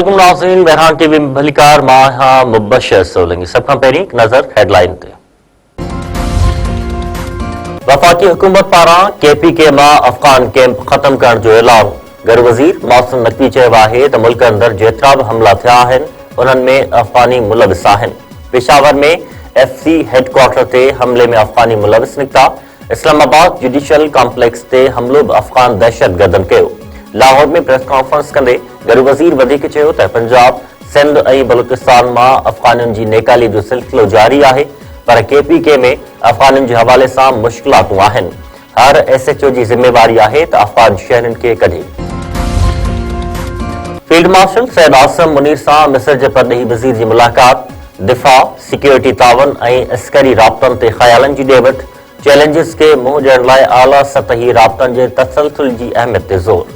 अस्सलामुअलैकुम नाज़रीन, बहरान टीवी में भलीकार मां मुबशर सोलंगी। सब खां पहिरीं नज़र हेडलाइन ते। वफाकी हुकूमत पारां KPK मां अफगान कैंप ख़त्म करण जो ऐलान। घर वज़ीर मौसम नक़वी चयो आहे त मुल्क अंदर जेतिरा बि हमला थिया आहिनि उन्हनि में अफ़गानी मुलविस आहिनि। पेशावर में FC हेडक्वार्टर ते हमले में अफ़गानी मुलविस निकिता। इस्लामाबाद जुडिशियल कॉम्प्लेक्स ते हमलो बि अफ़गान दहशतगर्दनि कयो। लाहौर में प्रेस कॉन्फ्रेंस कंदे घर वज़ीर वधीक चयो त पंजाब, सिंध ऐं बलूचिस्तान मां अफ़गानियुनि जी नेकाली जो सिलसिलो जारी आहे, पर KPK में अफ़गानियुनि जे हवाले सां मुश्किलातूं आहिनि। हर SHO जी ज़िम्मेवारी आहे त अफ़गान शहरनि खे कढे। फील्ड मार्शल सैयद आसिम मुनीर सां मिस्र जे परॾेही वज़ीर जी मुलाक़ात। दिफ़ा, सिक्योरिटी तावन ऐं अस्करी राब्तनि ते ख़यालनि जी ॾे वठि। चैलेंजिस खे मुंहुं ॾियण लाइ आला सतही राब्तनि जे तसलसल जी अहमियत ते ज़ोर।